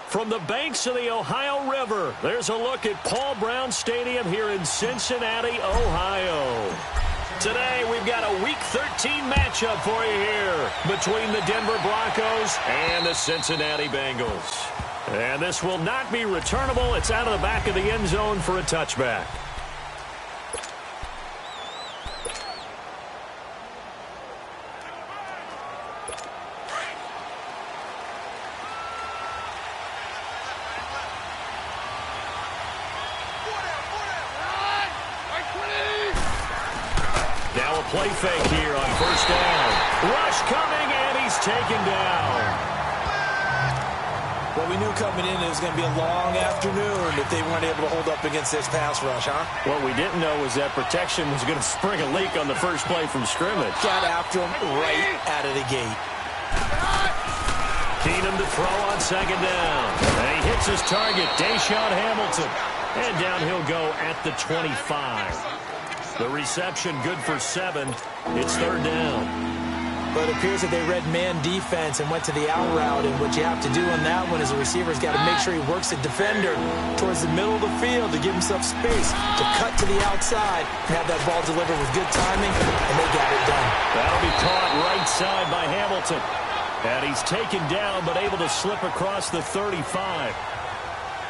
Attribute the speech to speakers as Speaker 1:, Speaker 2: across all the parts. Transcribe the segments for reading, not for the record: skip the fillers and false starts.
Speaker 1: From the banks of the Ohio River, there's a look at Paul Brown Stadium here in Cincinnati, Ohio. Today, we've got a Week 13 matchup for you here between the Denver Broncos and the Cincinnati Bengals. And this will not be returnable. It's out of the back of the end zone for a touchback. Now a play fake here on first down. Rush coming, and he's taken down.
Speaker 2: Well, we knew coming in it was going to be a long afternoon if they weren't able to hold up against this pass rush, huh?
Speaker 1: What we didn't know was that protection was going to spring a leak on the first play from scrimmage.
Speaker 2: Got after him right out of the gate.
Speaker 1: Keenum to throw on second down. And he hits his target, Deshaun Hamilton. And down he'll go at the 25. The reception good for 7. It's third down.
Speaker 2: But it appears that they read man defense and went to the out route. And what you have to do on that one is the receiver's got to make sure he works the defender towards the middle of the field to give himself space to cut to the outside and have that ball delivered with good timing, and they got it done.
Speaker 1: That'll be caught right side by Hamilton. And he's taken down but able to slip across the 35.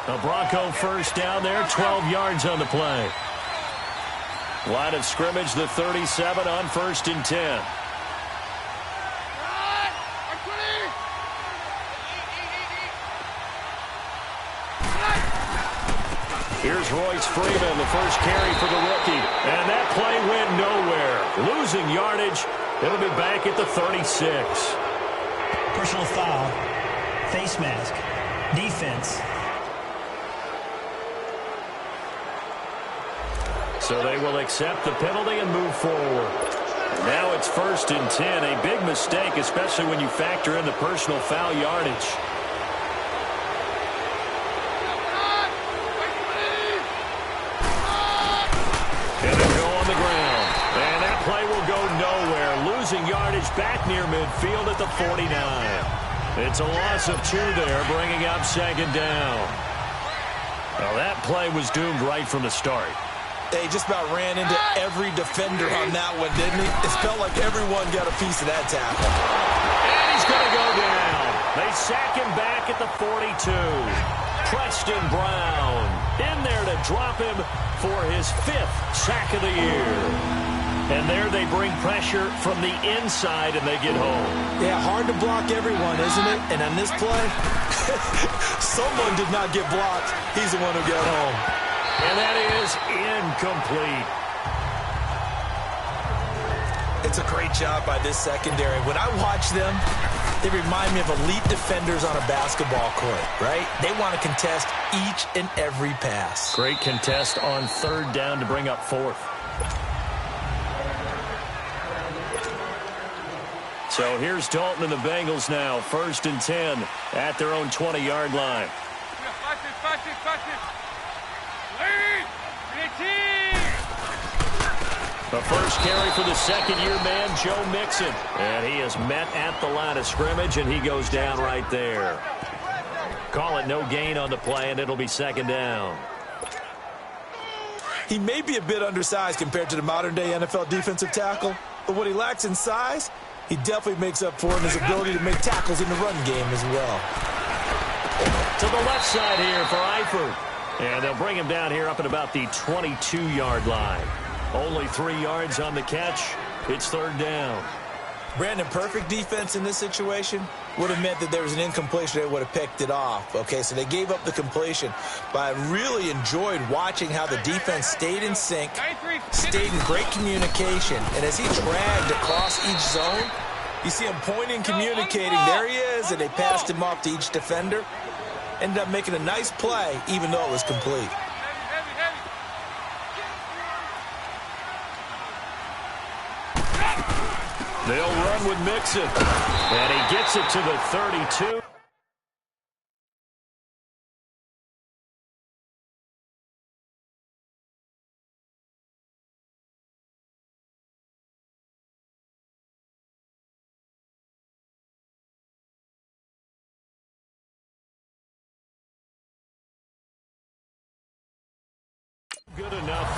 Speaker 1: The Bronco first down there, 12 yards on the play. Line of scrimmage, the 37 on 1st and 10. Here's Royce Freeman, the first carry for the rookie. And that play went nowhere. Losing yardage. It'll be back at the 36.
Speaker 3: Personal foul. Face mask. Defense.
Speaker 1: So they will accept the penalty and move forward. Now it's 1st and 10. A big mistake, especially when you factor in the personal foul yardage. And they go on the ground. And that play will go nowhere. Losing yardage back near midfield at the 49. It's a loss of 2 there, bringing up second down. Well, that play was doomed right from the start.
Speaker 2: They just about ran into every defender on that one, didn't he? It felt like everyone got a piece of that tackle.
Speaker 1: And he's going to go down. They sack him back at the 42. Preston Brown in there to drop him for his 5th sack of the year. And there they bring pressure from the inside and they get home.
Speaker 2: Yeah, hard to block everyone, isn't it? And on this play, someone did not get blocked. He's the one who got home.
Speaker 1: And that is incomplete.
Speaker 2: It's a great job by this secondary. When I watch them, they remind me of elite defenders on a basketball court, right? They want to contest each and every pass.
Speaker 1: Great contest on 3rd down to bring up 4th. So here's Dalton and the Bengals now, 1st and 10 at their own 20-yard line. The first carry for the second-year man, Joe Mixon. And he is met at the line of scrimmage, and he goes down right there. Call it no gain on the play, and it'll be second down.
Speaker 2: He may be a bit undersized compared to the modern-day NFL defensive tackle, but what he lacks in size, he definitely makes up for in his ability to make tackles in the run game as well.
Speaker 1: To the left side here for Eifert. And they'll bring him down here up at about the 22-yard line. Only 3 yards on the catch. It's 3rd down.
Speaker 2: Brandon, perfect defense in this situation would have meant that there was an incompletion. They would have picked it off. Okay, so they gave up the completion. But I really enjoyed watching how the defense stayed in sync, stayed in great communication. And as he dragged across each zone, you see him pointing, communicating. There he is, and they passed him off to each defender. Ended up making a nice play, even though it was complete.
Speaker 1: They'll run with Mixon. And he gets it to the 32.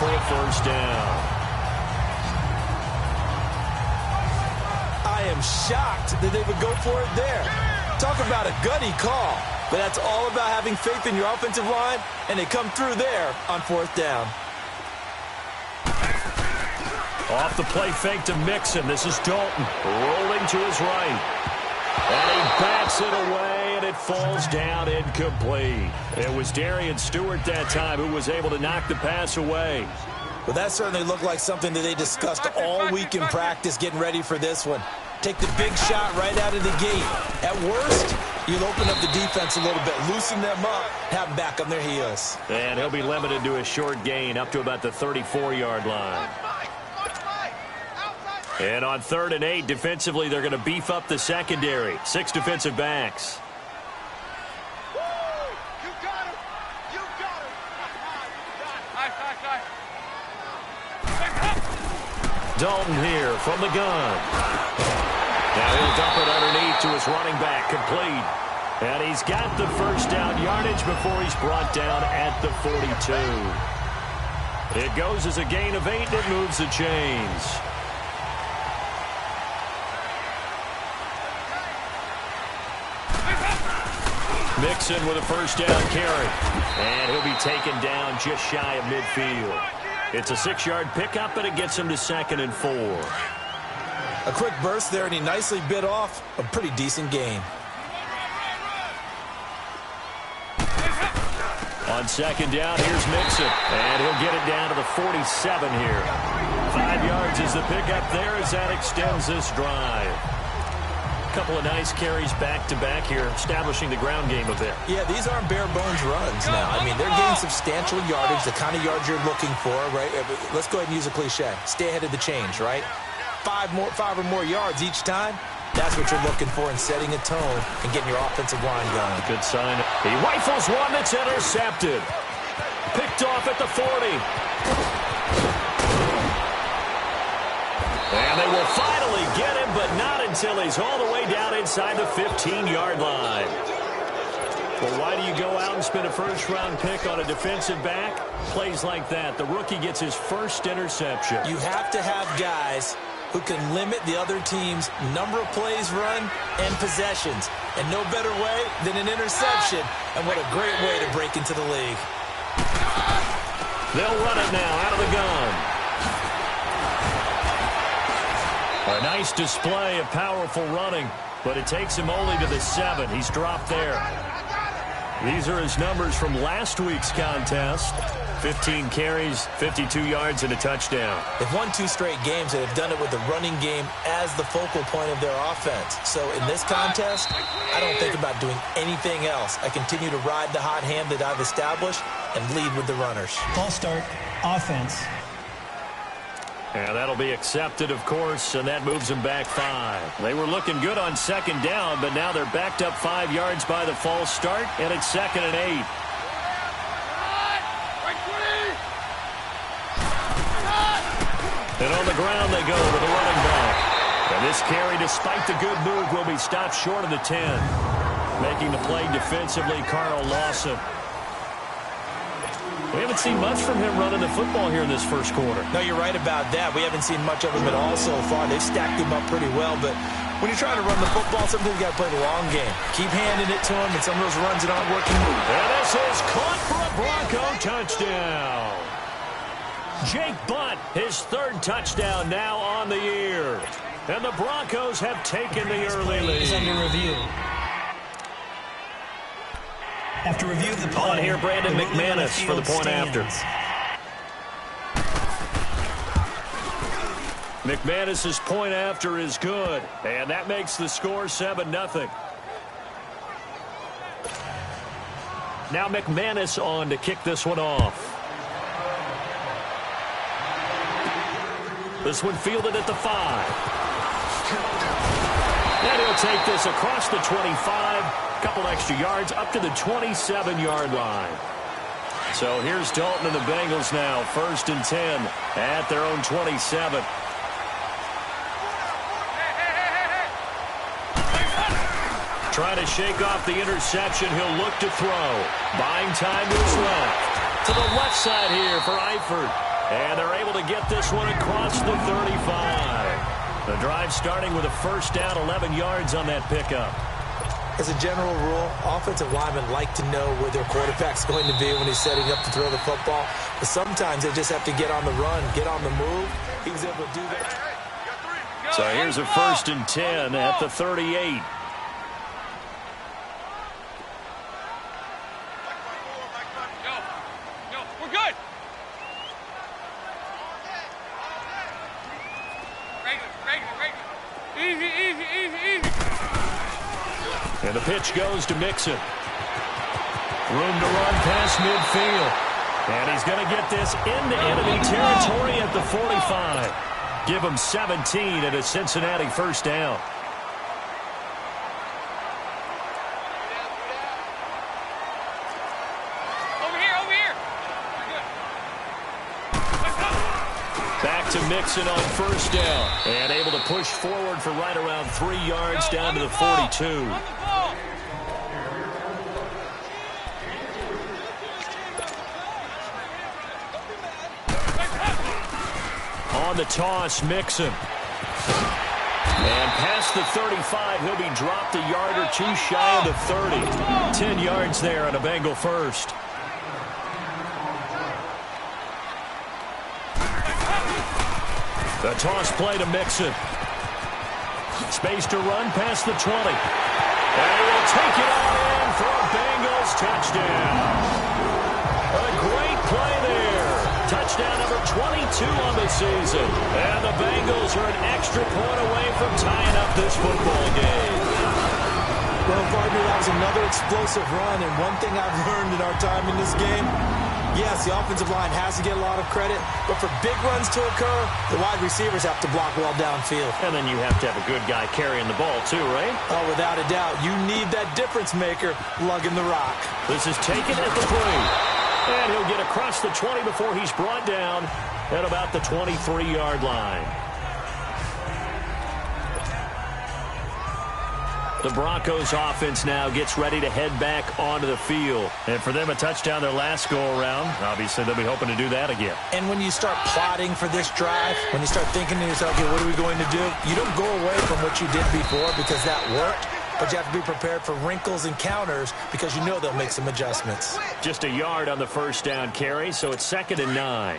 Speaker 1: for a first down.
Speaker 2: I am shocked that they would go for it there. Talk about a gutty call. But that's all about having faith in your offensive line, and they come through there on fourth down.
Speaker 1: Off the play fake to Mixon. This is Dalton rolling to his right. And he backs it away, and it falls down incomplete. It was Darian Stewart that time who was able to knock the pass away.
Speaker 2: Well, that certainly looked like something that they discussed all week in practice getting ready for this one. Take the big shot right out of the gate. At worst, you'll open up the defense a little bit, loosen them up, have them back on their heels.
Speaker 1: And he'll be limited to a short gain up to about the 34-yard line. And on 3rd and 8, defensively, they're going to beef up the secondary. 6 defensive backs. Dalton here from the gun. Now he'll dump it underneath to his running back, complete. And he's got the first down yardage before he's brought down at the 42. It goes as a gain of 8, and it moves the chains. Mixon with a first down carry. And he'll be taken down just shy of midfield. It's a 6-yard pickup, and it gets him to 2nd and 4.
Speaker 2: A quick burst there, and he nicely bit off a pretty decent gain.
Speaker 1: On 2nd down, here's Mixon. And he'll get it down to the 47 here. 5 yards is the pickup there as that extends this drive. A couple of nice carries back-to-back here, establishing the ground game a bit.
Speaker 2: Yeah, these aren't bare-bones runs now. I mean, they're getting substantial yardage, the kind of yards you're looking for, right? Let's go ahead and use a cliche. Stay ahead of the change, right? 5 or more yards each time. That's what you're looking for in setting a tone and getting your offensive line going.
Speaker 1: Good sign. He rifles one that's intercepted. Picked off at the 40. And they will finally get him, but not until he's all the way down inside the 15-yard line. Well, why do you go out and spend a first-round pick on a defensive back? Plays like that. The rookie gets his first interception.
Speaker 2: You have to have guys who can limit the other team's number of plays run and possessions. And no better way than an interception. And what a great way to break into the league.
Speaker 1: They'll run it now out of the gun. A nice display of powerful running, but it takes him only to the 7. He's dropped there. These are his numbers from last week's contest. 15 carries, 52 yards, and a touchdown.
Speaker 2: They've won 2 straight games and have done it with the running game as the focal point of their offense. So in this contest, I don't think about doing anything else. I continue to ride the hot hand that I've established and lead with the runners.
Speaker 3: False start, offense.
Speaker 1: And that'll be accepted, of course, and that moves them back 5. They were looking good on 2nd down, but now they're backed up 5 yards by the false start, and it's 2nd and 8. And on the ground they go with the running back. And this carry, despite the good move, will be stopped short of the 10. Making the play defensively, Carl Lawson. We haven't seen much from him running the football here in this first quarter.
Speaker 2: No, you're right about that. We haven't seen much of him at all so far. They've stacked him up pretty well, but when you're trying to run the football, sometimes you got to play the long game. Keep handing it to him, and some of those runs that aren't working.
Speaker 1: And this is caught for a Bronco touchdown. Jake Butt, his 3rd touchdown now on the year. And the Broncos have taken the early lead.
Speaker 3: Is under review. After review of the play,
Speaker 1: on here, Brandon McManus for the point after. McManus's point after is good, and that makes the score 7-0. Now McManus on to kick this one off. This one fielded at the 5. And he'll take this across the 25. Couple extra yards up to the 27-yard line. So here's Dalton and the Bengals now. 1st and 10 at their own 27. Trying to shake off the interception. He'll look to throw. Buying time to his left. To the left side here for Eifert. And they're able to get this one across the 35. The drive starting with a first down, 11 yards on that pickup.
Speaker 2: As a general rule, offensive linemen like to know where their quarterback's going to be when he's setting up to throw the football. But sometimes they just have to get on the run, get on the move. He was able to do that.
Speaker 1: So here's a 1st and 10 at the 38.
Speaker 4: We're good. Easy.
Speaker 1: And the pitch goes to Mixon. Room to run past midfield. And he's going to get this into enemy territory at the 45. Give him 17 at a Cincinnati first down.
Speaker 4: Over here.
Speaker 1: Back to Mixon on first down. And able to push forward for right around 3 yards down to the 42. On the toss, Mixon. And past the 35, he'll be dropped a yard or two shy of the 30. 10 yards there on a Bengal first. The toss play to Mixon. Space to run past the 20. And he will take it all in for a Bengals touchdown. A great play there. Touchdown number 22 on the season. And the Bengals are an extra point away from tying up this football game.
Speaker 2: Well, partner, that was another explosive run. And one thing I've learned in our time in this game, yes, the offensive line has to get a lot of credit, but for big runs to occur, the wide receivers have to block well downfield.
Speaker 1: And then you have to have a good guy carrying the ball too, right?
Speaker 2: Oh, without a doubt. You need that difference maker lugging the rock.
Speaker 1: This is taken at the 3. And he'll get across the 20 before he's brought down at about the 23-yard line. The Broncos offense now gets ready to head back onto the field. And for them, a touchdown their last go-around. Obviously, they'll be hoping to do that again.
Speaker 2: And when you start plotting for this drive, when you start thinking to yourself, okay, what are we going to do? You don't go away from what you did before because that worked. But you have to be prepared for wrinkles and counters because you know they'll make some adjustments.
Speaker 1: Just a yard on the first down carry, so it's 2nd and 9.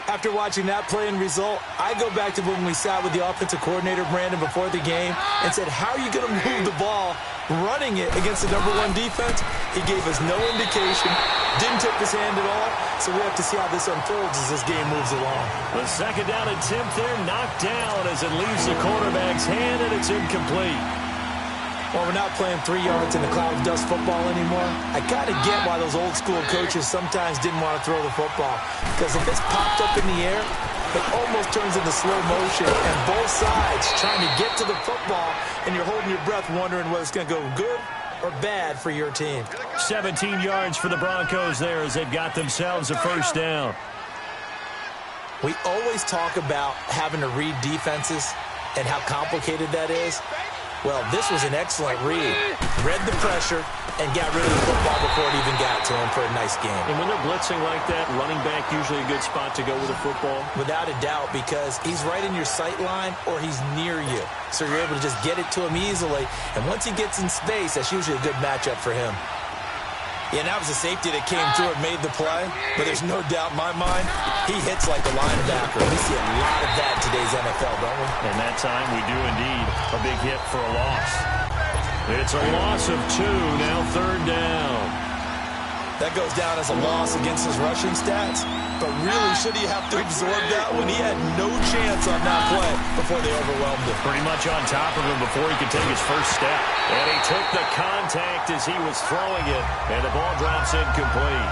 Speaker 2: After watching that play and result, I go back to when we sat with the offensive coordinator, Brandon, before the game and said, how are you going to move the ball running it against the #1 defense? He gave us no indication, didn't tip his hand at all, so we have to see how this unfolds as this game moves along.
Speaker 1: The 2nd down attempt there knocked down as it leaves the quarterback's hand, and it's incomplete.
Speaker 2: Well, we're not playing 3 yards in a cloud of dust football anymore. I kind of get why those old school coaches sometimes didn't want to throw the football. Because if it's popped up in the air, it almost turns into slow motion. And both sides trying to get to the football, and you're holding your breath wondering whether it's going to go good or bad for your team.
Speaker 1: 17 yards for the Broncos there as they've got themselves a first down.
Speaker 2: We always talk about having to read defenses and how complicated that is. Well, this was an excellent read. Read the pressure and got rid of the football before it even got to him for a nice game.
Speaker 1: And when they're blitzing like that, running back usually a good spot to go with a football?
Speaker 2: Without a doubt, because he's right in your sight line or he's near you. So you're able to just get it to him easily. And once he gets in space, that's usually a good matchup for him. Yeah, and that was a safety that came through and made the play. But there's no doubt in my mind, he hits like a linebacker. We see a lot of that in today's NFL, don't we?
Speaker 1: And that time we do indeed. A big hit for a loss. It's a loss of 2, now 3rd down.
Speaker 2: That goes down as a loss against his rushing stats. But really, should he have to absorb that when he had no chance on that play before they overwhelmed him?
Speaker 1: Pretty much on top of him before he could take his first step. And he took the contact as he was throwing it. And the ball drops incomplete.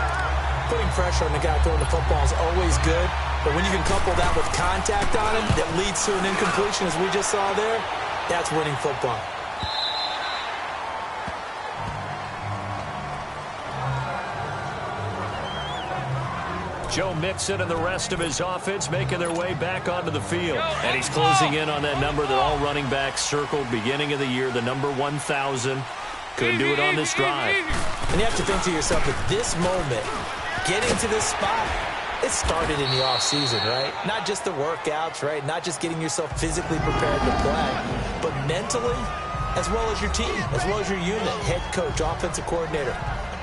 Speaker 2: Putting pressure on the guy throwing the football is always good. But when you can couple that with contact on him that leads to an incompletion, as we just saw there, that's winning football.
Speaker 1: Joe Mixon and the rest of his offense making their way back onto the field. And he's closing in on that number that all running backs circled beginning of the year, the number 1,000. Couldn't do it on this drive.
Speaker 2: And you have to think to yourself, at this moment, getting to this spot It started in the offseason, right? Not just the workouts, right? Not just getting yourself physically prepared to play, but mentally, as well as your team, as well as your unit, head coach, offensive coordinator.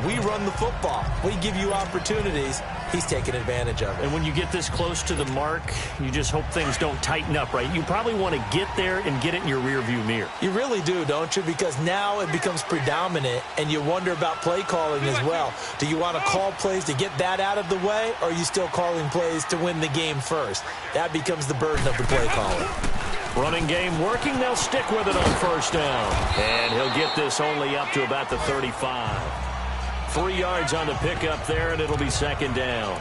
Speaker 2: We run the football. We give you opportunities. He's taking advantage of it.
Speaker 1: And when you get this close to the mark, you just hope things don't tighten up, right? You probably want to get there and get it in your rearview mirror.
Speaker 2: You really do, don't you? Because now it becomes predominant, and you wonder about play calling as well. Do you want to call plays to get that out of the way, or are you still calling plays to win the game first? That becomes the burden of the play caller.
Speaker 1: Running game working. They'll stick with it on first down. And he'll get this only up to about the 35. 3 yards on the pickup there, and it'll be second down.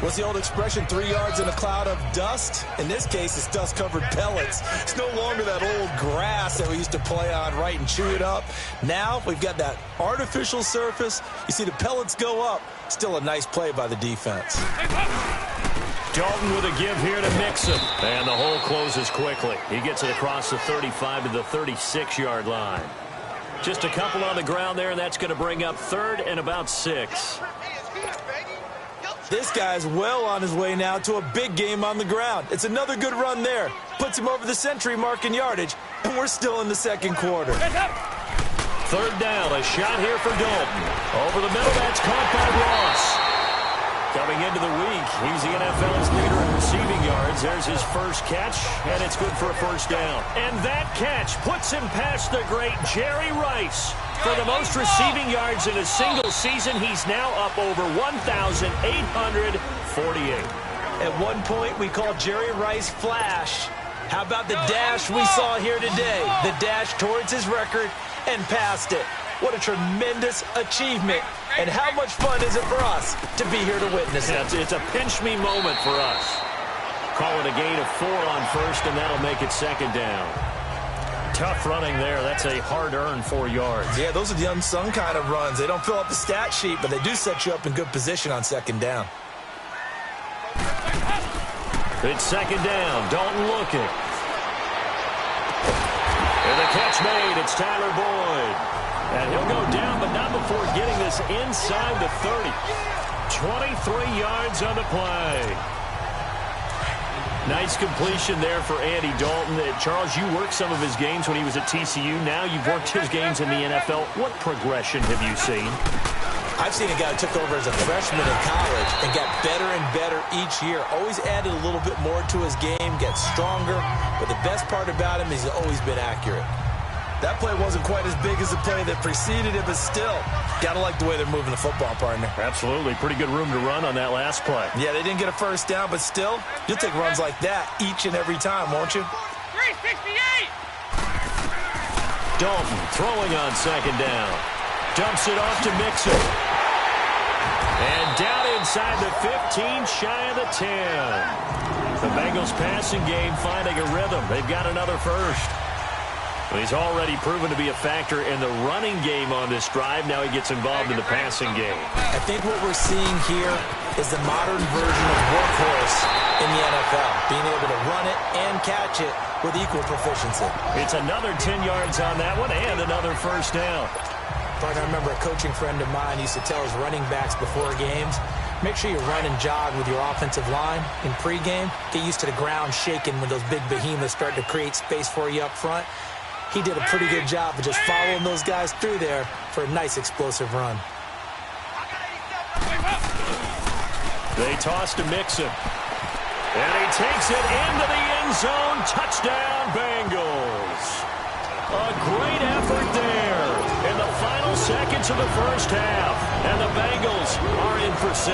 Speaker 2: What's the old expression, 3 yards in a cloud of dust? In this case, it's dust-covered pellets. It's no longer that old grass that we used to play on, right, and chew it up. Now we've got that artificial surface. You see the pellets go up. Still a nice play by the defense.
Speaker 1: Dalton with a give here to Mixon. And the hole closes quickly. He gets it across the 35 to the 36-yard line. Just a couple on the ground there, and that's going to bring up third and about 6.
Speaker 2: This guy's well on his way now to a big game on the ground. It's another good run there. Puts him over the century mark in yardage, and we're still in the second quarter.
Speaker 1: Third down, a shot here for Dalton. Over the middle, that's caught by Ross. Coming into the week, he's the NFL's leader in receiving yards. There's his first catch, and it's good for a first down. And that catch puts him past the great Jerry Rice. For the most receiving yards in a single season, he's now up over 1,848.
Speaker 2: At one point, we called Jerry Rice Flash. How about the dash we saw here today? The dash towards his record and past it. What a tremendous achievement. And how much fun is it for us to be here to witness it?
Speaker 1: It's a pinch-me moment for us. Call it a gain of 4 on first, and that'll make it second down. Tough running there. That's a hard-earned 4 yards.
Speaker 2: Yeah, those are the unsung kind of runs. They don't fill up the stat sheet, but they do set you up in good position on second down.
Speaker 1: It's second down. Dalton looking. And the catch made. It's Tyler Boyd. And he'll go down, but not before getting this inside the 30. 23 yards on the play. Nice completion there for Andy Dalton. Charles, you worked some of his games when he was at TCU. Now you've worked his games in the NFL. What progression have you seen?
Speaker 2: I've seen a guy who took over as a freshman in college and got better and better each year. Always added a little bit more to his game, gets stronger. But the best part about him is he's always been accurate. That play wasn't quite as big as the play that preceded it, but still, got to like the way they're moving the football, partner.
Speaker 1: Absolutely. Pretty good room to run on that last play.
Speaker 2: Yeah, they didn't get a first down, but still, you'll take runs like that each and every time, won't you?
Speaker 4: 368!
Speaker 1: Dalton throwing on second down. Dumps it off to Mixon. And down inside the 15, shy of the 10. The Bengals passing game finding a rhythm. They've got another first. He's already proven to be a factor in the running game on this drive. Now he gets involved in the passing game.
Speaker 2: I think what we're seeing here is the modern version of workhorse in the NFL, being able to run it and catch it with equal proficiency.
Speaker 1: It's another 10 yards on that one and another first down.
Speaker 2: I remember a coaching friend of mine used to tell his running backs before games, make sure you run and jog with your offensive line in pregame. Get used to the ground shaking when those big behemoths start to create space for you up front. He did a pretty good job of just following those guys through there for a nice explosive run.
Speaker 1: They toss to Mixon. And he takes it into the end zone. Touchdown, Bengals. A great effort there in the final seconds of the first half. And the Bengals are in for 6.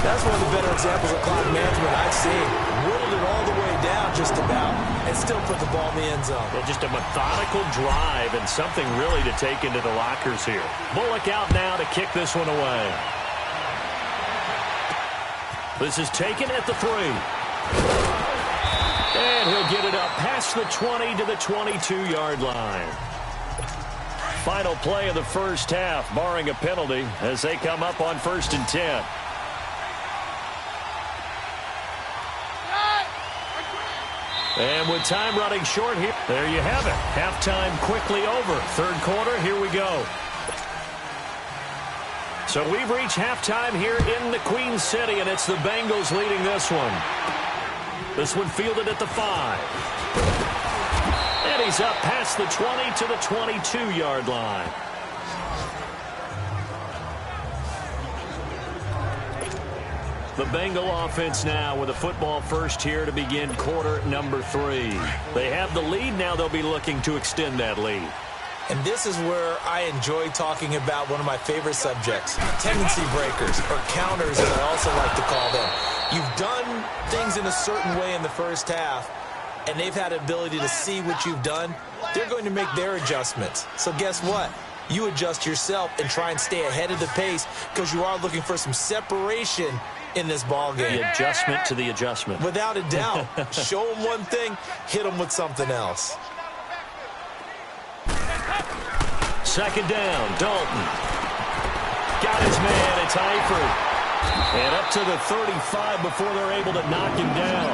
Speaker 2: That's one of the better examples of clock management I've seen. Whittled it all the way down just about and still put the ball in the end zone.
Speaker 1: Yeah, just a methodical drive and something really to take into the lockers here. Bullock out now to kick this one away. This is taken at the 3. And he'll get it up past the 20 to the 22-yard line. Final play of the first half, barring a penalty, as they come up on 1st and 10. And with time running short here, there you have it. Halftime quickly over. Third quarter, here we go. So we've reached halftime here in the Queen City, and it's the Bengals leading this one. This one fielded at the 5. And he's up past the 20 to the 22-yard line. The Bengal offense now with a football first here to begin quarter number 3. They have the lead. Now they'll be looking to extend that lead.
Speaker 2: And this is where I enjoy talking about one of my favorite subjects, tendency breakers, or counters as I also like to call them. You've done things in a certain way in the first half, and they've had the ability to see what you've done. They're going to make their adjustments. So guess what? You adjust yourself and try and stay ahead of the pace because you are looking for some separation in this ball game.
Speaker 1: The adjustment to the adjustment.
Speaker 2: Without a doubt. Show them one thing, hit them with something else.
Speaker 1: Second down, Dalton. Got his man, it's Eifert. And up to the 35 before they're able to knock him down.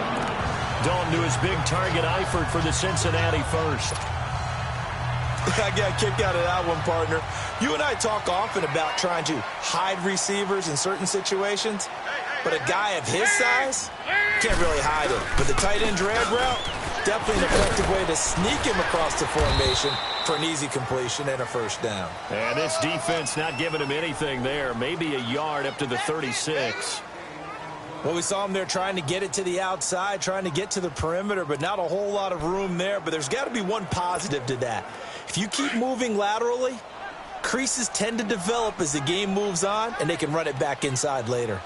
Speaker 1: Dalton to his big target, Eifert, for the Cincinnati first.
Speaker 2: I got a kick out of that one, partner. You and I talk often about trying to hide receivers in certain situations, but a guy of his size can't really hide him. But the tight end drag route, definitely an effective way to sneak him across the formation for an easy completion and a first down.
Speaker 1: And this defense not giving him anything there. Maybe a yard up to the 36.
Speaker 2: Well, we saw him there trying to get it to the outside, trying to get to the perimeter, but not a whole lot of room there. But there's got to be one positive to that. If you keep moving laterally, creases tend to develop as the game moves on, and they can run it back inside later.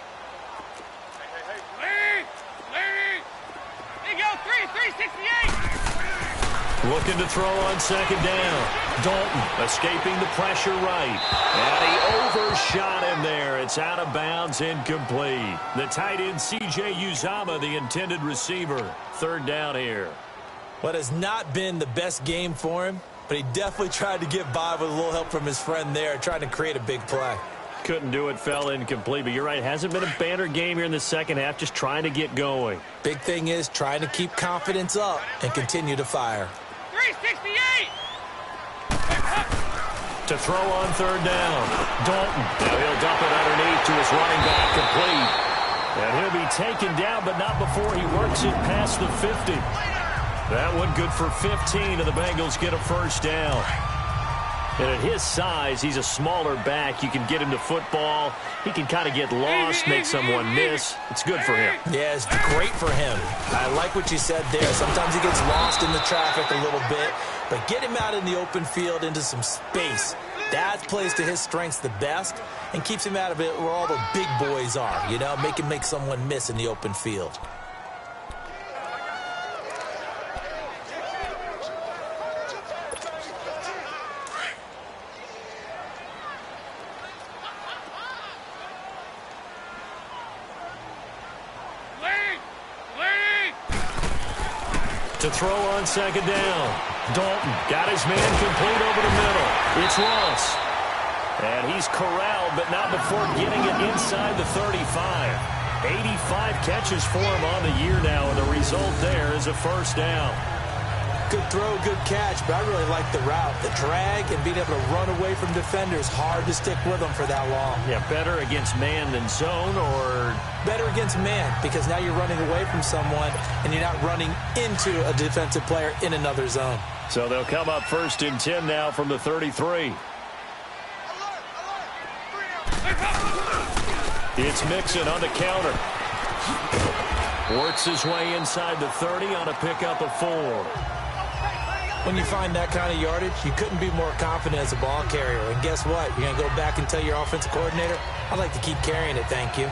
Speaker 1: Looking to throw on second down. Dalton escaping the pressure right. And he overshot him there. It's out of bounds, incomplete. The tight end C.J. Uzomah, the intended receiver. Third down here.
Speaker 2: What has not been the best game for him, but he definitely tried to get by with a little help from his friend there, trying to create a big play.
Speaker 1: Couldn't do it, fell incomplete. But you're right, hasn't been a banner game here in the second half, just trying to get going.
Speaker 2: Big thing is trying to keep confidence up and continue to fire.
Speaker 4: 368!
Speaker 1: To throw on third down. Dalton. Now he'll dump it underneath to his running back, complete. And he'll be taken down, but not before he works it past the 50. That one good for 15, and the Bengals get a first down. And at his size, he's a smaller back. You can get him to football. He can kind of get lost, make someone miss. It's good for him.
Speaker 2: Yeah, it's great for him. I like what you said there. Sometimes he gets lost in the traffic a little bit, but get him out in the open field into some space. That plays to his strengths the best and keeps him out of it where all the big boys are, you know, make him make someone miss in the open field.
Speaker 1: To throw on second down. Dalton got his man complete over the middle. It's Ross. And he's corralled, but not before getting it inside the 35. 85 catches for him on the year now, and the result there is a first down.
Speaker 2: Good throw, good catch, but I really like the route. The drag and being able to run away from defenders, hard to stick with them for that long.
Speaker 1: Yeah, better against man than zone, or
Speaker 2: better against man, because now you're running away from someone and you're not running into a defensive player in another zone.
Speaker 1: So they'll come up first and 10 now from the 33. It's Mixon on the counter. Works his way inside the 30 on a pickup of 4.
Speaker 2: When you find that kind of yardage, you couldn't be more confident as a ball carrier. And guess what? You're going to go back and tell your offensive coordinator, I'd like to keep carrying it, thank you.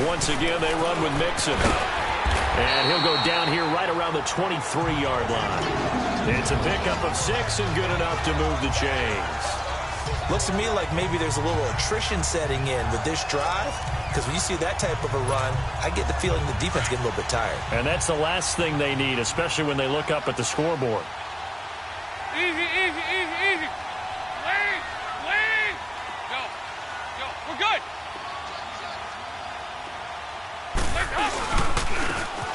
Speaker 1: Once again, they run with Mixon. And he'll go down here right around the 23-yard line. It's a pickup of 6 and good enough to move the chains.
Speaker 2: Looks to me like maybe there's a little attrition setting in with this drive, because when you see that type of a run, I get the feeling the defense getting a little bit tired.
Speaker 1: And that's the last thing they need, especially when they look up at the scoreboard.
Speaker 4: Easy, easy, easy, easy. Wait, wait. Go, go. We're good.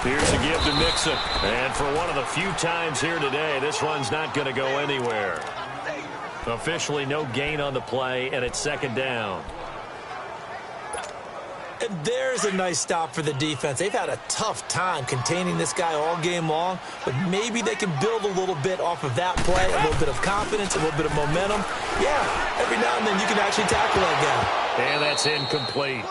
Speaker 1: Here's a give to Mixon. And for one of the few times here today, this one's not going to go anywhere. Officially no gain on the play, and it's second down.
Speaker 2: And there's a nice stop for the defense. They've had a tough time containing this guy all game long, but maybe they can build a little bit off of that play, a little bit of confidence, a little bit of momentum. Yeah, every now and then you can actually tackle that guy.
Speaker 1: And that's incomplete.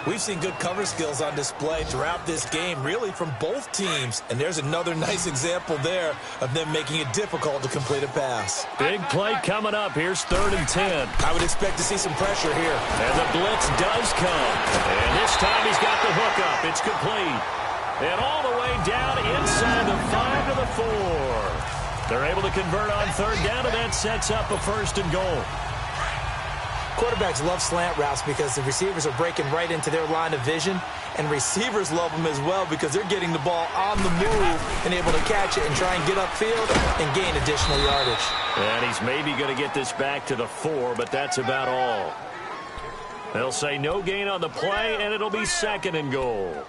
Speaker 2: We've seen good cover skills on display throughout this game, really from both teams. And there's another nice example there of them making it difficult to complete a pass.
Speaker 1: Big play coming up. Here's 3rd and 10.
Speaker 2: I would expect to see some pressure here.
Speaker 1: And the blitz does come. And this time he's got the hook up. It's complete. And all the way down inside the 5 to the 4. They're able to convert on 3rd down, and that sets up a 1st and goal.
Speaker 2: Quarterbacks love slant routes because the receivers are breaking right into their line of vision, and receivers love them as well because they're getting the ball on the move and able to catch it and try and get upfield and gain additional yardage.
Speaker 1: And he's maybe going to get this back to the 4, but that's about all. They'll say no gain on the play, and it'll be 2nd and goal.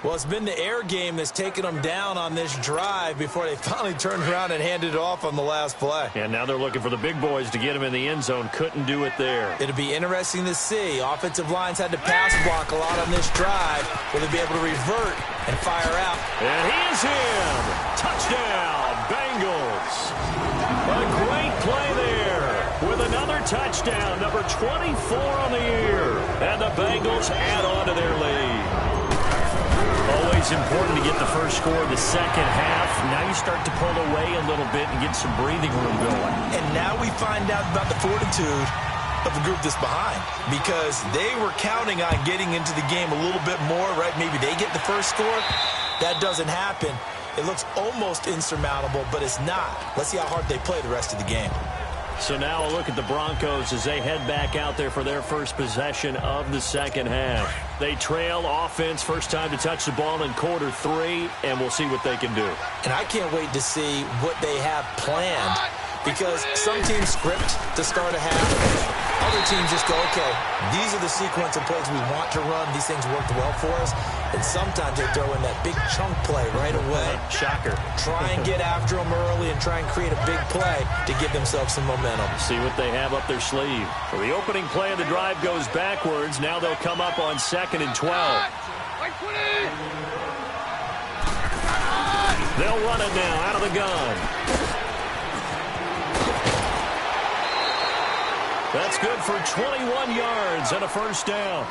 Speaker 2: Well, it's been the air game that's taken them down on this drive before they finally turned around and handed it off on the last play.
Speaker 1: And now they're looking for the big boys to get him in the end zone. Couldn't do it there.
Speaker 2: It'll be interesting to see. Offensive lines had to pass block a lot on this drive. Will they be able to revert and fire out?
Speaker 1: And he is in. Touchdown, Bengals. A great play there with another touchdown, number 24 on the year. And the Bengals add on to their lead. Always important to get the first score of the second half. Now you start to pull away a little bit and get some breathing room going.
Speaker 2: And now we find out about the fortitude of the group that's behind, because they were counting on getting into the game a little bit more, right? Maybe they get the first score. That doesn't happen. It looks almost insurmountable, but it's not. Let's see how hard they play the rest of the game.
Speaker 1: So now a look at the Broncos as they head back out there for their first possession of the second half. They trail offense, first time to touch the ball in quarter 3, and we'll see what they can do.
Speaker 2: And I can't wait to see what they have planned, because some teams script to start a half. Other teams just go, okay, these are the sequence of plays we want to run. These things worked well for us. And sometimes they throw in that big chunk play right away.
Speaker 1: Shocker.
Speaker 2: Try and get after them early and try and create a big play to give themselves some momentum.
Speaker 1: See what they have up their sleeve. So the opening play of the drive goes backwards. Now they'll come up on 2nd and 12. They'll run it now out of the gun. That's good for 21 yards and a first down.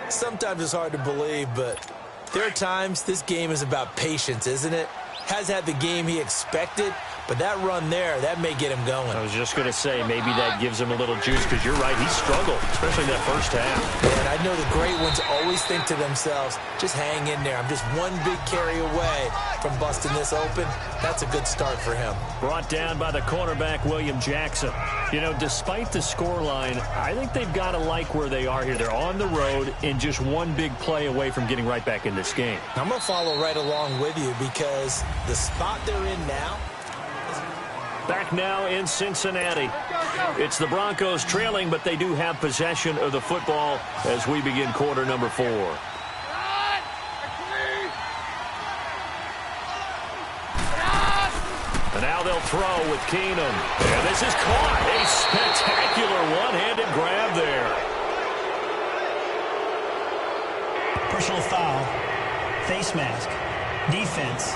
Speaker 2: Sometimes it's hard to believe, but there are times this game is about patience, isn't it? Has had the game he expected, but that run there, that may get him going.
Speaker 1: I was just going to say, maybe that gives him a little juice, because you're right, he struggled, especially in that first half.
Speaker 2: And I know the great ones always think to themselves, just hang in there. I'm just one big carry away from busting this open. That's a good start for him.
Speaker 1: Brought down by the cornerback, William Jackson. You know, despite the scoreline, I think they've got to like where they are here. They're on the road and just one big play away from getting right back in this game.
Speaker 2: I'm going to follow right along with you, because the spot they're in now.
Speaker 1: Back now in Cincinnati. It's the Broncos trailing, but they do have possession of the football as we begin quarter number 4. And now they'll throw with Keenum. And this is caught. A spectacular one-handed grab there.
Speaker 3: Personal foul. Face mask. Defense.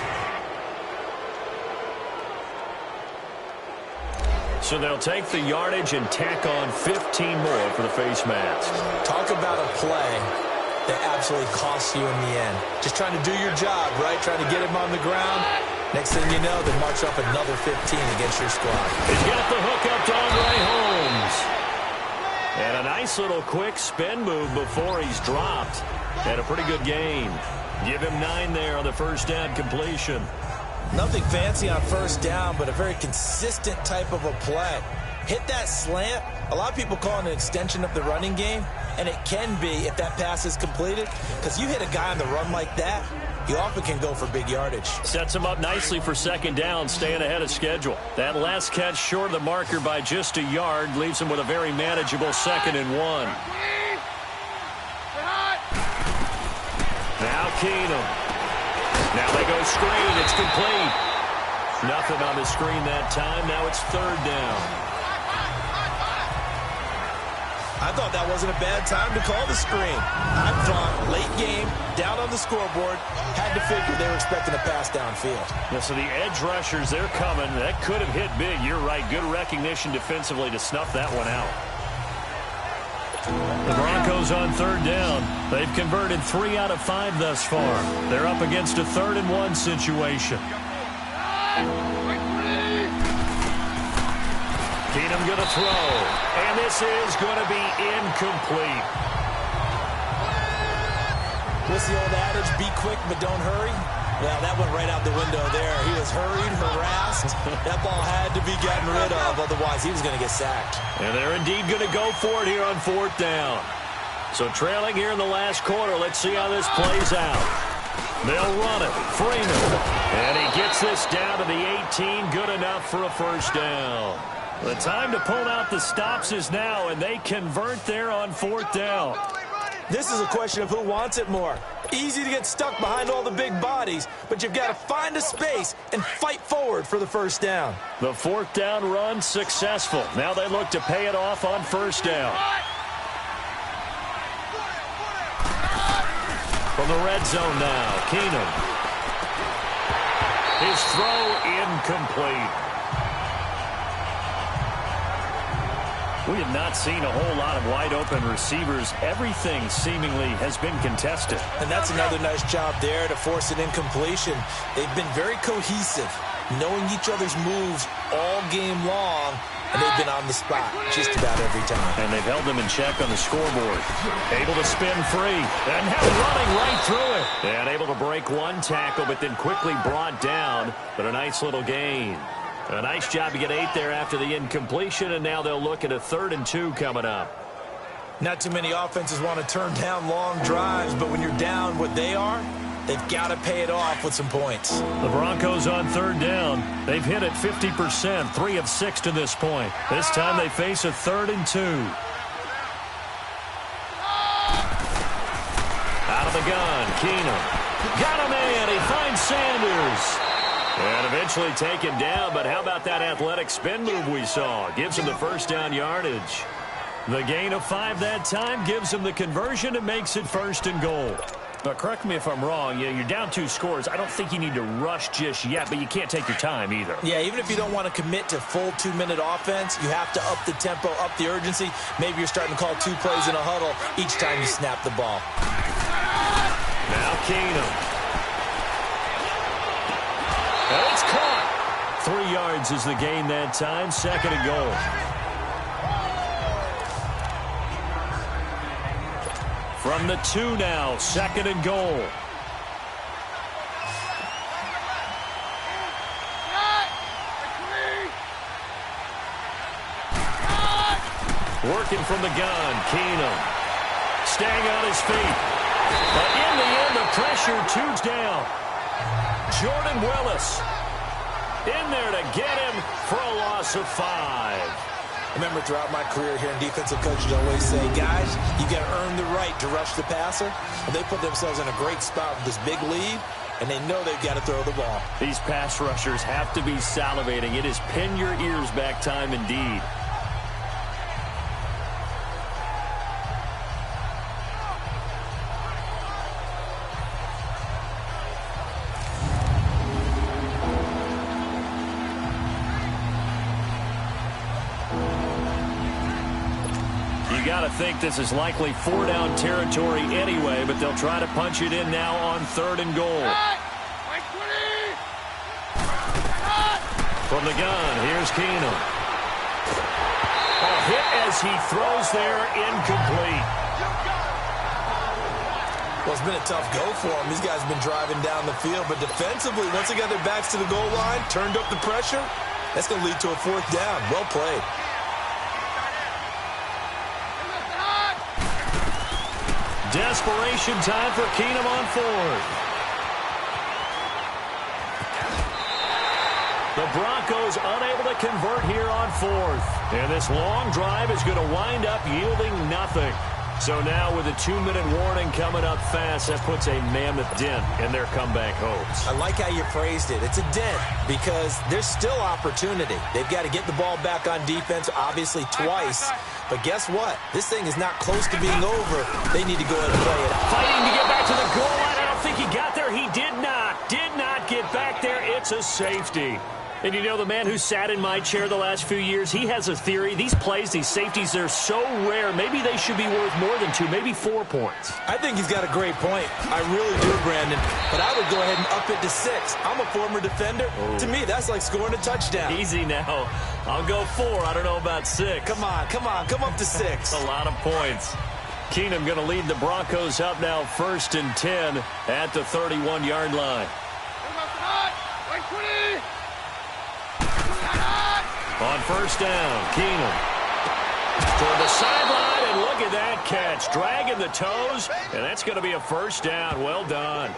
Speaker 1: So they'll take the yardage and tack on 15 more for the face mask.
Speaker 2: Talk about a play that absolutely costs you in the end. Just trying to do your job, right? Trying to get him on the ground. Next thing you know, they march off another 15 against your squad.
Speaker 1: He's got the hook up to Andre Holmes. And a nice little quick spin move before he's dropped. And a pretty good gain. Give him 9 there on the first down completion.
Speaker 2: Nothing fancy on first down, but a very consistent type of a play. Hit that slant. A lot of people call it an extension of the running game, and it can be if that pass is completed, because you hit a guy on the run like that, he often can go for big yardage.
Speaker 1: Sets him up nicely for second down, staying ahead of schedule. That last catch short of the marker by just a yard leaves him with a very manageable 2nd and 1. Now Keenum. Now they go screen. It's complete. Nothing on the screen that time. Now it's 3rd down.
Speaker 2: I thought that wasn't a bad time to call the screen. I thought late game, down on the scoreboard, had to figure they were expecting a pass downfield.
Speaker 1: Yeah, so the edge rushers, they're coming. That could have hit big. You're right. Good recognition defensively to snuff that one out. The Broncos on 3rd down. They've converted 3 out of 5 thus far. They're up against a 3rd and 1 situation. Keenum going to throw, and this is going to be incomplete.
Speaker 2: What's the old adage? Be quick, but don't hurry. Well, that went right out the window there. He was hurried, harassed. That ball had to be gotten rid of, otherwise he was going to get sacked.
Speaker 1: And they're indeed going to go for it here on 4th down. So trailing here in the last quarter, let's see how this plays out. They'll run it. Freeman. And he gets this down to the 18. Good enough for a 1st down. The time to pull out the stops is now, and they convert there on 4th down.
Speaker 2: This is a question of who wants it more. Easy to get stuck behind all the big bodies, but you've got to find a space and fight forward for the 1st down.
Speaker 1: The 4th down run successful. Now they look to pay it off on 1st down. From the red zone now, Keenum. His throw incomplete. We have not seen a whole lot of wide-open receivers. Everything seemingly has been contested.
Speaker 2: And that's another nice job there to force an incompletion. They've been very cohesive, knowing each other's moves all game long, and they've been on the spot just about every time.
Speaker 1: And they've held them in check on the scoreboard. Able to spin free, and now running right through it. And able to break one tackle, but then quickly brought down. But a nice little gain. A nice job to get 8 there after the incompletion, and now they'll look at a 3rd and 2 coming up.
Speaker 2: Not too many offenses want to turn down long drives, but when you're down what they are, they've got to pay it off with some points.
Speaker 1: The Broncos on 3rd down. They've hit it 50%, 3 of 6 to this point. This time they face a 3rd and 2. Out of the gun, Keenum. Got him in. He finds Sanders. And eventually taken down, but how about that athletic spin move we saw? Gives him the 1st down yardage. The gain of 5 that time gives him the conversion and makes it 1st and goal. Now, correct me if I'm wrong. You're down 2 scores. I don't think you need to rush just yet, but you can't take your time either.
Speaker 2: Yeah, even if you don't want to commit to full 2-minute offense, you have to up the tempo, up the urgency. Maybe you're starting to call 2 plays in a huddle each time you snap the ball.
Speaker 1: Now Keenum. And it's caught. 3 yards is the gain that time. 2nd and goal. From the 2 now. 2nd and goal. Working from the gun. Keenum. Staying on his feet. But in the end, the pressure tunes down. Jordan Willis in there to get him for a loss of 5.
Speaker 2: Remember, throughout my career here in defensive coaches always say, guys, you got to earn the right to rush the passer. And they put themselves in a great spot with this big lead, and they know they've got to throw the ball.
Speaker 1: These pass rushers have to be salivating. It is pin your ears back time indeed. You got to think this is likely 4-down territory anyway, but they'll try to punch it in now on 3rd and goal. From the gun, here's Keenum. A hit as he throws there, incomplete.
Speaker 2: Well, it's been a tough go for him. These guys have been driving down the field, but defensively, once they got their backs to the goal line, turned up the pressure, that's going to lead to a 4th down. Well played.
Speaker 1: Desperation time for Keenum on 4th. The Broncos unable to convert here on fourth. And this long drive is going to wind up yielding nothing. So now with a 2-minute warning coming up fast, that puts a mammoth dent in their comeback hopes.
Speaker 2: I like how you phrased it. It's a dent because there's still opportunity. They've got to get the ball back on defense, obviously twice. But guess what? This thing is not close to being over. They need to go ahead and play it out.
Speaker 1: Fighting to get back to the goal line. I don't think he got there. He did not get back there. It's a safety. And you know, the man who sat in my chair the last few years, he has a theory. These plays, these safeties, they're so rare. Maybe they should be worth more than 2, maybe 4 points.
Speaker 2: I think he's got a great point. I really do, Brandon. But I would go ahead and up it to 6. I'm a former defender. Oh. To me, that's like scoring a touchdown.
Speaker 1: Easy now. I'll go 4. I don't know about 6.
Speaker 2: Come on. Come up to 6.
Speaker 1: A lot of points. Keenum going to lead the Broncos up now 1st and 10 at the 31-yard line. On 1st down, Keenum toward the sideline, and look at that catch. Dragging the toes, and that's going to be a 1st down. Well done.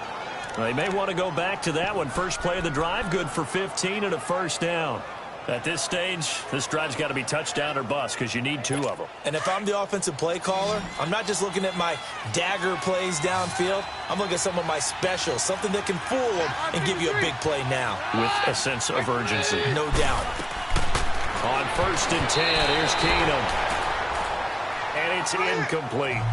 Speaker 1: They may want to go back to that one. First play of the drive, good for 15 and a 1st down. At this stage, this drive's got to be touchdown or bust because you need 2 of them.
Speaker 2: And if I'm the offensive play caller, I'm not just looking at my dagger plays downfield. I'm looking at some of my specials, something that can fool them and give you a big play now.
Speaker 1: With a sense of urgency.
Speaker 2: No doubt.
Speaker 1: On 1st and 10, here's Keenum. And it's incomplete.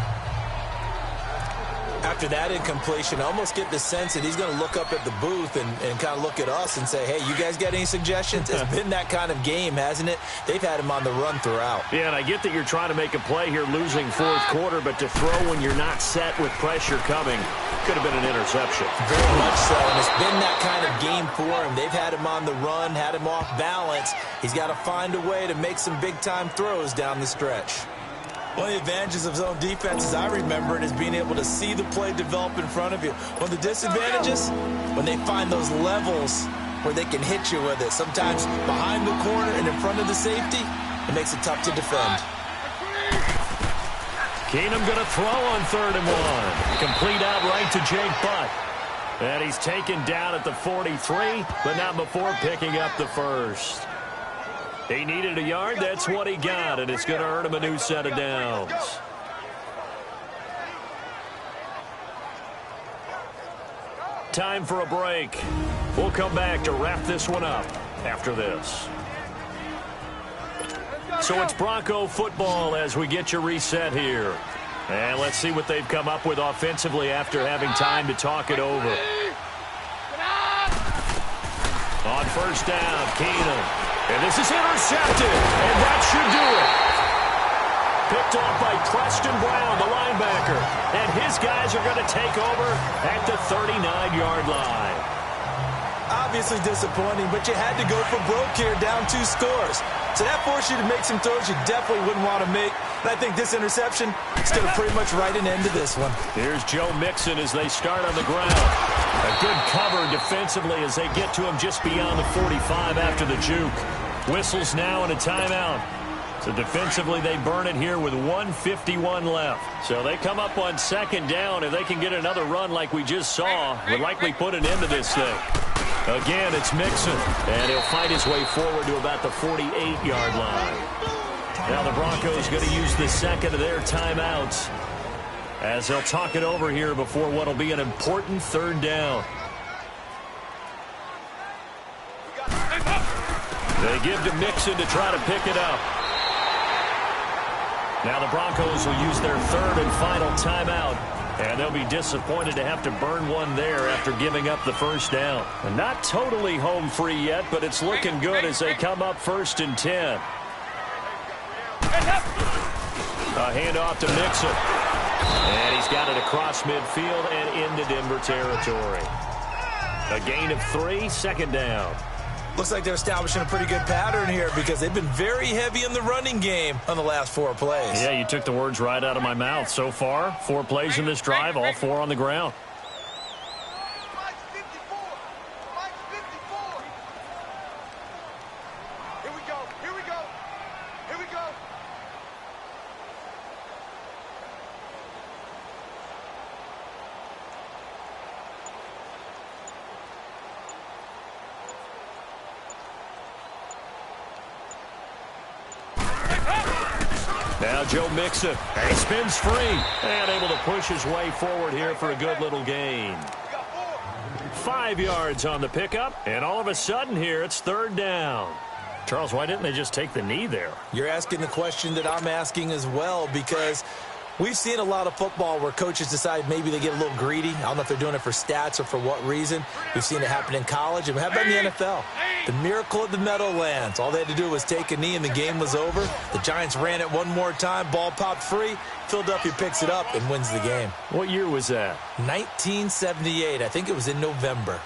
Speaker 2: After that incompletion, I almost get the sense that he's going to look up at the booth and kind of look at us and say, hey, you guys got any suggestions? It's been that kind of game, hasn't it? They've had him on the run throughout.
Speaker 1: Yeah, and I get that you're trying to make a play here losing 4th quarter, but to throw when you're not set with pressure coming could have been an interception.
Speaker 2: Very much so, and it's been that kind of game for him. They've had him on the run, had him off balance. He's got to find a way to make some big-time throws down the stretch. One of the advantages of zone defense, as I remember it, is being able to see the play develop in front of you. One of the disadvantages, when they find those levels where they can hit you with it, sometimes behind the corner and in front of the safety, it makes it tough to defend.
Speaker 1: Keenum going to throw on 3rd and 1. Complete out right to Jake Butt. And he's taken down at the 43, but not before picking up the 1st. He needed a yard. That's what he got, and it's going to earn him a new set of downs. Time for a break. We'll come back to wrap this one up after this. So it's Bronco football as we get you reset here. And let's see what they've come up with offensively after having time to talk it over. On 1st down, Keenum. And this is intercepted, and that should do it. Picked off by Preston Brown, the linebacker. And his guys are going to take over at the 39-yard line.
Speaker 2: Obviously disappointing, but you had to go for broke here, down 2 scores. So that forced you to make some throws you definitely wouldn't want to make. And I think this interception is going to pretty much write an end to this one.
Speaker 1: Here's Joe Mixon as they start on the ground. A good cover defensively as they get to him just beyond the 45 after the juke. Whistles now and a timeout. So defensively they burn it here with 1:51 left. So they come up on 2nd down. If they can get another run like we just saw, would likely put an end to this thing. Again, it's Mixon, and he'll fight his way forward to about the 48-yard line. Now the Broncos going to use the 2nd of their timeouts as they'll talk it over here before what will be an important 3rd down. They give to Mixon to try to pick it up. Now the Broncos will use their 3rd and final timeout. And they'll be disappointed to have to burn one there after giving up the 1st down. And not totally home free yet, but it's looking good as they come up 1st and 10. A handoff to Mixon. And he's got it across midfield and into Denver territory. A gain of 3, 2nd down.
Speaker 2: Looks like they're establishing a pretty good pattern here because they've been very heavy in the running game on the last 4 plays.
Speaker 1: Yeah, you took the words right out of my mouth. So far, 4 plays in this drive, all 4 on the ground. Now Joe Mixon. And he spins free. And able to push his way forward here for a good little gain. 5 yards on the pickup. And all of a sudden here, it's third down. Charles, why didn't they just take the knee there?
Speaker 2: You're asking the question that I'm asking as well, because we've seen a lot of football where coaches decide maybe they get a little greedy. I don't know if they're doing it for stats or for what reason. We've seen it happen in college, and how about in the NFL? The miracle of the Meadowlands. All they had to do was take a knee, and the game was over. The Giants ran it one more time. Ball popped free. Philadelphia picks it up and wins the game.
Speaker 1: What year was that?
Speaker 2: 1978. I think it was in November.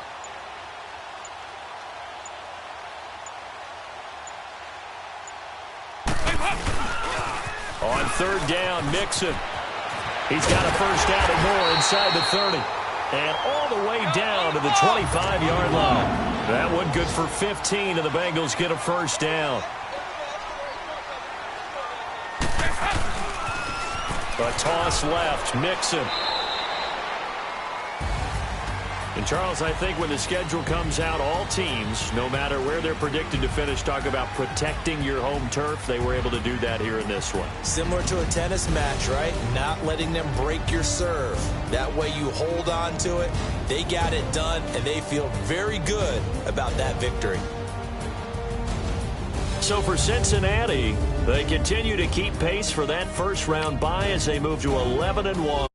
Speaker 1: On third down, Mixon. He's got a first down and more inside the 30. And all the way down to the 25-yard line. That one good for 15, and the Bengals get a first down. A toss left, Mixon. And, Charles, I think when the schedule comes out, all teams, no matter where they're predicted to finish, talk about protecting your home turf. They were able to do that here in this one.
Speaker 2: Similar to a tennis match, right? Not letting them break your serve. That way you hold on to it. They got it done, and they feel very good about that victory.
Speaker 1: So for Cincinnati, they continue to keep pace for that first-round bye as they move to 11-1.